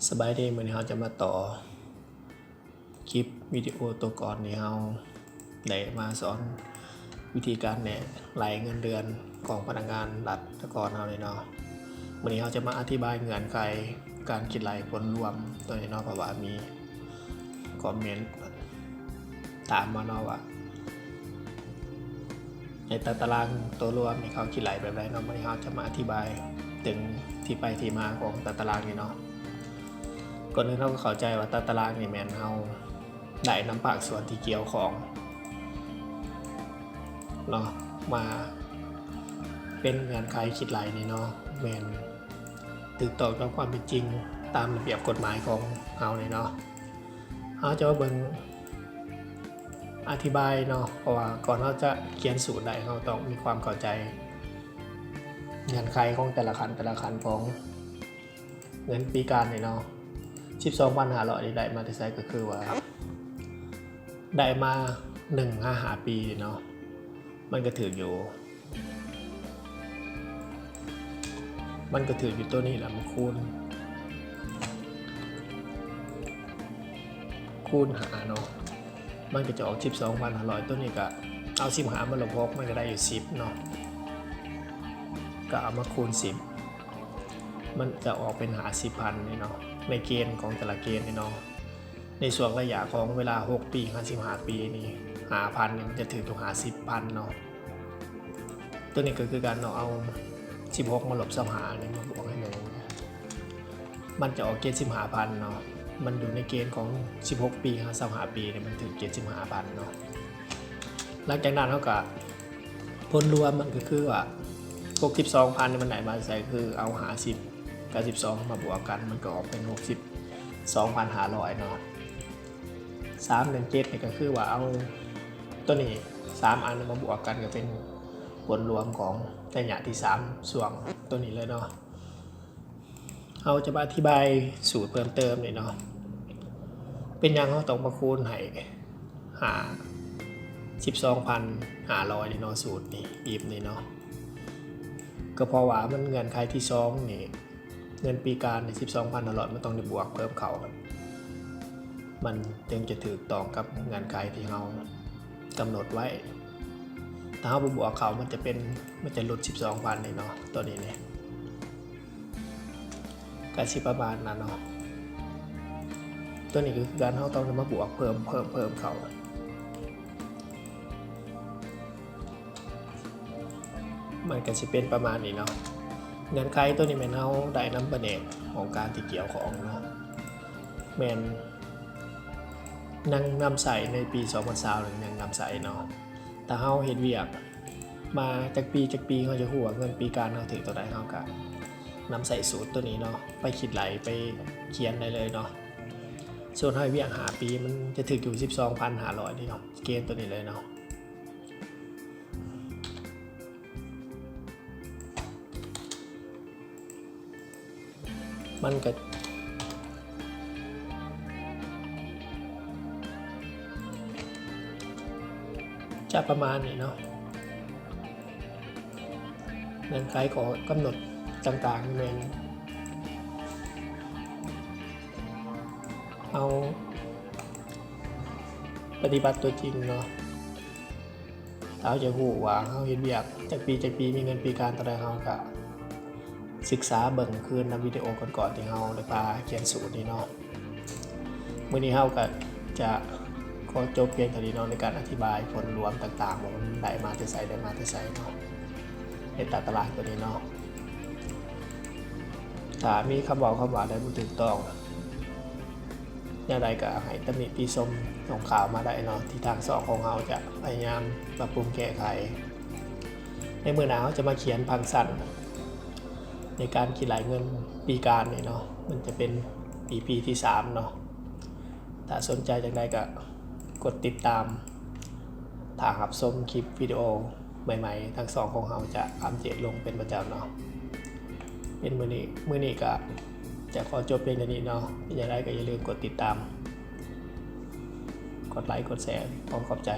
สบายดีเหมือนเราจะมาต่อคลิปวิดีโอตัวก่อนนี้เราได้มาสอนวิธีการแหน่รายเงินเดือนของพนักงานรัฐก่อนเราเลยเนาะวันนี้เราจะมาอธิบายเงื่อนไขการคิดรายผลรวมตัวนี้เนาะเพราะว่ามีคอมเมนต์ถามมาเนาะว่าในตารางตัวรวมเขาคิดรายแบบไรเนาะวันนี้เราจะมาอธิบายถึงที่ไปที่มาของตารางนี้เนาะก่อนอื่นเราก็เข้าใจว่าตารางนี่แมนเราได้นำภาคส่วนที่เกี่ยวของเนาะมาเป็นเงื่อนไขคิดรายนี่เนาะแมนถูกต้องกับความเป็นจริงตามระเบียบกฎหมายของเราเลยเนาะเราจะมาเบิ่งอธิบายเนาะเพราะว่าก่อนเราจะเขียนสูตรได้เราต้องมีความเข้าใจเงื่อนไขของแต่ละขั้นของเงินปีการนี่เนาะ12,500นี่ได้มาที่ไซก็คือว่าได้มา1-5 ปีเนาะมันก็ถืออยู่ตัวนี้แหละมันคูณหาเนาะมันก็จะออก12,500ตัวนี้ก็เอา15มาลบ6มันก็ได้อยู่10เนาะก็เอามาคูณ10มันจะออกเป็น50,000นี่เนาะในเกณฑ์ของแต่ละเกณฑ์นี่เนาะในส่วนระยะของเวลา6 ปี55 ปีนี่5,000นี่มันจะถือตัว50,000เนาะตัวนี้ก็คือการเอา16มาลบ25นี่มาบวกให้มันจะออกเกณฑ์15,000เนาะมันอยู่ในเกณฑ์ของ16 ปี55 ปีเนี่ยมันถึงเกณฑ์15,000เนาะหลังจากนั้นเขาก็ผลรวมมันก็คือว่า62,000นี่มันไหนมาใส่คือเอา50กับ12มาบวกกันมันก็ออกเป็น62,500เนาะ317นี่ก็คือว่าเอาตัวนี้3อันมาบวกกันก็เป็นผลรวมของระยะที่3ส่วนตัวนี้เลยเนาะเราจะมาอธิบายสูตรเพิ่มเติมเลยเนาะเป็นยังเราต้องมาคูณให้หา12,500นี่เนาะสูตรนี่บีบนี่เนาะก็เพราะว่ามันเงื่อนไขที่2นี่เงินปีการใน12,500มันต้องได้บวกเพิ่มเข้ามันจึงจะถูกต้องกับเงื่อนไขที่เรากำหนดไว้ถ้าเราบวกเขามันจะลด12,000นี่เนาะตัวนี้เนี่ยก็สิประมาณนั้นเนาะตัวนี้คือการเราต้องมาบวกเพิ่มเขามันก็จะเป็นประมาณนี้เนาะเงื่อนไขตัวนี้แมนเราได้นำประเด็นของการที่เกี่ยวของเนาะแมนนั่งนำใส่ในปี2020หรือนั่งนำใส่เนาะแต่เราเห็นเวียกมาจากปีเขาจะหัวเงินปีการเขาถือตัวใดเขาก็นำใส่สูตรตัวนี้เนาะไปคิดไหลไปเขียนได้เลยเนาะส่วนให้เวียกหาปีมันจะถึงอยู่12,500นี่เนาะเกณฑ์ตัวนี้เลยเนาะมันก็จะประมาณนี้เนาะเงื่อนไขของกำหนดต่างๆเป็นเอาปฏิบัติตัวจริงเนาะเราจะหูว่าเขาเห็นเบียกจากปีมีเงินปีการต่อได้เขาก็ศึกษาเบิ่งคืนนำวิดีโอก่อนที่เราได้พาเขียนสูตรนี้เนาะมื้อนี้เราก็จะขอจบเพียงเท่านี้เนาะในการอธิบายผลรวมต่างๆว่ามันได้มาที่ไสเนาะในตารางตัวนี้เนาะถ้ามีคำบอกคำว่าใดบ่ถูกต้องอย่างไรก็ให้ตำหนิติชมส่งข่าวมาได้เนาะที่ทางสองของเราจะพยายามปรับปรุงแก้ไขในมื้อหน้าเราจะมาเขียนพังสั้นในการคิดรายเงินปีการนี่เนาะมันจะเป็นปีที่3เนาะถ้าสนใจจังใดก็กดติดตามถ้ารับชมคลิปวิดีโอใหม่ๆทั้งสองของเราจะอัปเดตลงเป็นประจำเนาะเป็นมื้อนี้ก็จะขอจบเพียงเท่านี้เนาะอย่างไรก็อย่าลืมกดติดตามกดไลค์กดแชร์ขอบใจ